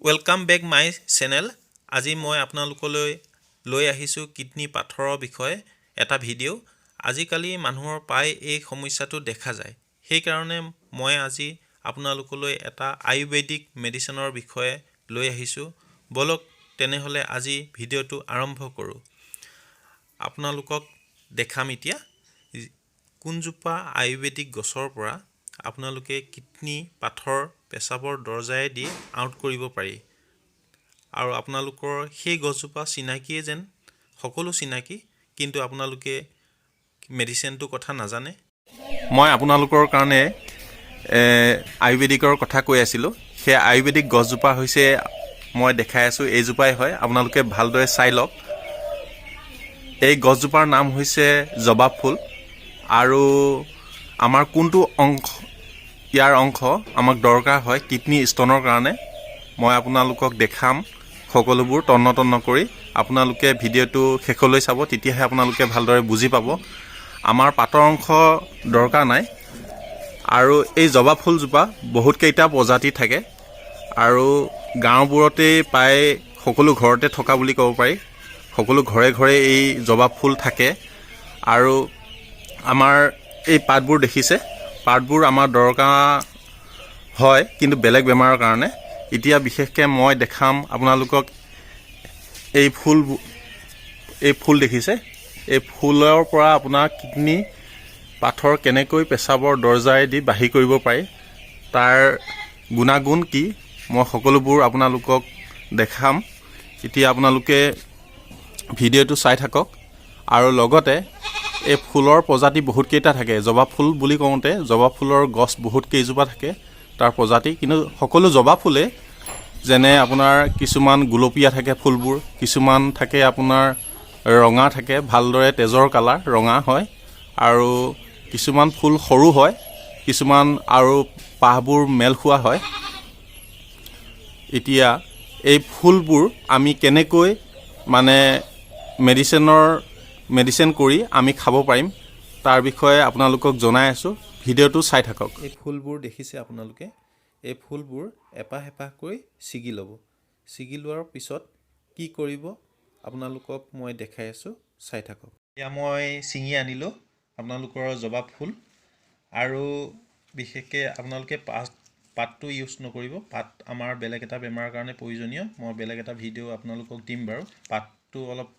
Welcome back my channel. আজি মই আপোনালোকলৈ লৈ আহিছোঁ কিডনী পাথৰৰ বিষয়ে এটা ভিডিঅ'। আজিকালি মানুহৰ প্ৰায় এই সমস্যাটো দেখা যায়। সেইকাৰণে মই আজি আপোনালোকলৈ এটা আয়ুৰ্বেদিক মেডিচিনৰ বিষয়ে লৈ আহিছোঁ। বলক তেনেহ'লে আজি ভিডিঅ'টো আৰম্ভ কৰোঁ। আপোনালোকক দেখাম এতিয়া কোনজোপা আয়ুৰ্বেদিক গছৰ পৰা আপোনালোকে কিডনী পাথৰ পেচাবৰ দৰজায়েদি আউট কৰিব পাৰি। আৰু আপোনালোকৰ সেই গছজোপা চিনাকিয়ে যেন, সকলো চিনাকি, কিন্তু আপোনালোকে মেডিচিনটোৰ কথা নাজানে। মই আপোনালোকৰ কাৰণে আয়ুৰ্বেদিকৰ কথা কৈ আছিলোঁ। সেই আয়ুৰ্বেদিক গছজোপা হৈছে, মই দেখাই আছোঁ, এইজোপাই হয়। আপোনালোকে ভালদৰে চাই লওক। এই গছজোপাৰ নাম হৈছে জবা ফুল। আৰু আমাৰ কোনটো ইয়াৰ অংশ আমাক দৰকাৰ হয় কিডনী ষ্টনৰ কাৰণে, মই আপোনালোকক দেখাম সকলোবোৰ তন্ন কৰি। আপোনালোকে ভিডিঅ'টো শেষলৈ চাব, তেতিয়াহে আপোনালোকে ভালদৰে বুজি পাব। আমাৰ পাতৰ অংশ দৰকাৰ নাই। আৰু এই জবা ফুলজোপা বহুতকেইটা প্ৰজাতি থাকে আৰু গাঁওবোৰতেই প্ৰায় সকলো ঘৰতে থকা বুলি ক'ব পাৰি। সকলো ঘৰে ঘৰে এই জবা ফুল থাকে। আৰু আমাৰ এই পাতবোৰ দেখিছে, পাতবোৰ আমাৰ দৰকাৰ হয়, কিন্তু বেলেগ বেমাৰৰ কাৰণে। এতিয়া বিশেষকৈ মই দেখাম আপোনালোকক এই ফুল দেখিছে, এই ফুলৰ পৰা আপোনাৰ কিডনী পাথৰ কেনেকৈ পেচাবৰ দৰজায়েদি বাহিৰ কৰিব পাৰি, তাৰ গুণাগুণ কি, মই সকলোবোৰ আপোনালোকক দেখাম। এতিয়া আপোনালোকে ভিডিঅ'টো চাই থাকক। আৰু লগতে এই ফুলৰ প্ৰজাতি বহুতকেইটা থাকে। জবা ফুল বুলি কওঁতে জবা ফুলৰ গছ বহুত কেইজোপা থাকে, তাৰ প্ৰজাতি। কিন্তু সকলো জবা ফুলে যেনে আপোনাৰ কিছুমান গুলপীয়া থাকে ফুলবোৰ, কিছুমান থাকে আপোনাৰ ৰঙা থাকে, ভালদৰে তেজৰ কালাৰ ৰঙা হয়। আৰু কিছুমান ফুল সৰু হয়, কিছুমান আৰু পাহবোৰ মেল খোৱা হয়। এতিয়া এই ফুলবোৰ আমি কেনেকৈ মেডিচিন কৰি আমি খাব পাৰিম, তাৰ বিষয়ে আপোনালোকক জনাই আছোঁ। ভিডিঅ'টো চাই থাকক। এই ফুলবোৰ দেখিছে আপোনালোকে, এই ফুলবোৰ এপাহ এপাহকৈ ছিগি ল'ব। ছিগি লোৱাৰ পিছত কি কৰিব আপোনালোকক মই দেখাই আছোঁ, চাই থাকক। এতিয়া মই ছিঙি আনিলোঁ আপোনালোকৰ জবা ফুল। আৰু বিশেষকৈ আপোনালোকে পাতটো ইউজ নকৰিব। পাত আমাৰ বেলেগ এটা বেমাৰৰ কাৰণে প্ৰয়োজনীয়। মই বেলেগ এটা ভিডিঅ' আপোনালোকক দিম বাৰু। পাতটো অলপ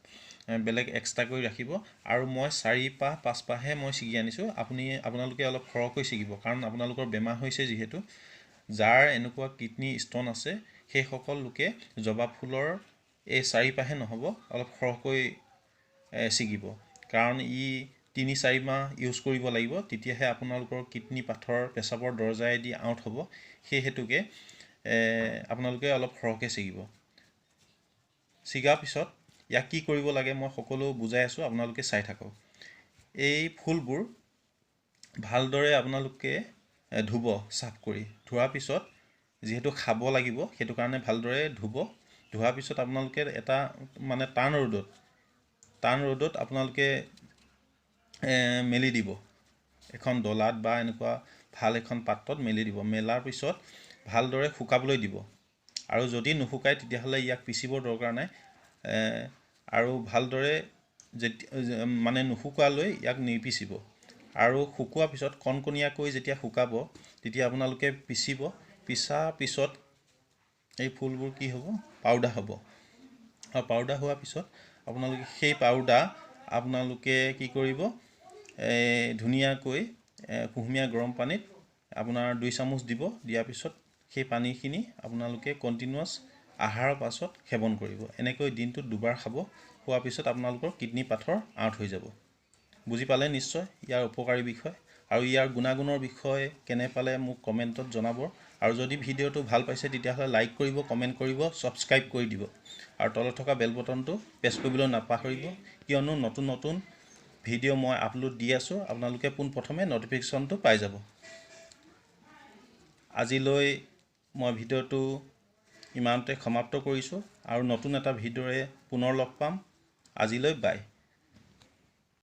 বেলেগ এক্সট্ৰা কৰি ৰাখিব। আৰু মই 4 পাহ 5 পাহহে মই ছিগি আনিছোঁ। আপোনালোকে অলপ সৰহকৈ ছিগিব, কাৰণ আপোনালোকৰ বেমাৰ হৈছে যিহেতু। যাৰ এনেকুৱা কিডনী ষ্ট'ন আছে সেইসকল লোকে জবা ফুলৰ এই 4 পাহে নহ'ব, অলপ সৰহকৈ ছিগিব, কাৰণ ই 3-4 মাহ ইউজ কৰিব লাগিব, তেতিয়াহে আপোনালোকৰ কিডনী পাথৰ পেচাবৰ দৰজায়েদি আউট হ'ব। সেই হেতুকে আপোনালোকে অলপ সৰহকৈ ছিগিব। ছিগাৰ পিছত ইয়াক কি কৰিব লাগে মই সকলো বুজাই আছোঁ, আপোনালোকে চাই থাকক। এই ফুলবোৰ ভালদৰে আপোনালোকে ধুব, চাফ কৰি। ধোৱাৰ পিছত যিহেতু খাব লাগিব, সেইটো কাৰণে ভালদৰে ধুব। ধোৱাৰ পিছত আপোনালোকে এটা টান ৰ'দত আপোনালোকে মেলি দিব। এখন ডলাত বা এনেকুৱা ভাল এখন পাত্ৰত মেলি দিব। মেলাৰ পিছত ভালদৰে শুকাবলৈ দিব। আৰু যদি নুশুকায় তেতিয়াহ'লে ইয়াক পিচিবৰ দৰকাৰ নাই। আৰু ভালদৰে নুশুকোৱালৈ ইয়াক নিপিচিব। আৰু শুকোৱাৰ পিছত কণকণীয়াকৈ যেতিয়া শুকাব, তেতিয়া আপোনালোকে পিচিব। পিছাৰ পিছত এই ফুলবোৰ কি হ'ব, পাউডাৰ হ'ব। আৰু পাউডাৰ হোৱাৰ পিছত আপোনালোকে সেই পাউডাৰ কি কৰিব, ধুনীয়াকৈ কুহুমীয়া গৰম পানীত আপোনাৰ 2 চামুচ দিব। দিয়াৰ পিছত সেই পানীখিনি আপোনালোকে কণ্টিনিউৱাছ আহাৰৰ পাছত সেৱন কৰিব। এনেকৈ দিনটোত 2 বাৰ খাব। খোৱাৰ পিছত আপোনালোকৰ কিডনী পাথৰ আউট হৈ যাব। বুজি পালে নিশ্চয় ইয়াৰ উপকাৰী বিষয়। আৰু ইয়াৰ গুণাগুণৰ বিষয়ে কেনে পালে মোক কমেণ্টত জনাব। আৰু যদি ভিডিঅ'টো ভাল পাইছে তেতিয়াহ'লে লাইক কৰিব, কমেণ্ট কৰিব, ছাবস্ক্ৰাইব কৰি দিব। আৰু তলত থকা বেল বটনটো প্ৰেছ কৰিবলৈ নাপাহৰিব, কিয়নো নতুন ভিডিঅ' মই আপলোড দি আছোঁ। আপোনালোকে পোনপ্ৰথমে ন'টিফিকেশ্যনটো পাই যাব। আজিলৈ মই ভিডিঅ'টো ইমানতে সমাপ্ত কৰিছোঁ। আৰু নতুন এটা ভিডিঅ'ৰে পুনৰ লগ পাম। আজিলৈ বাই।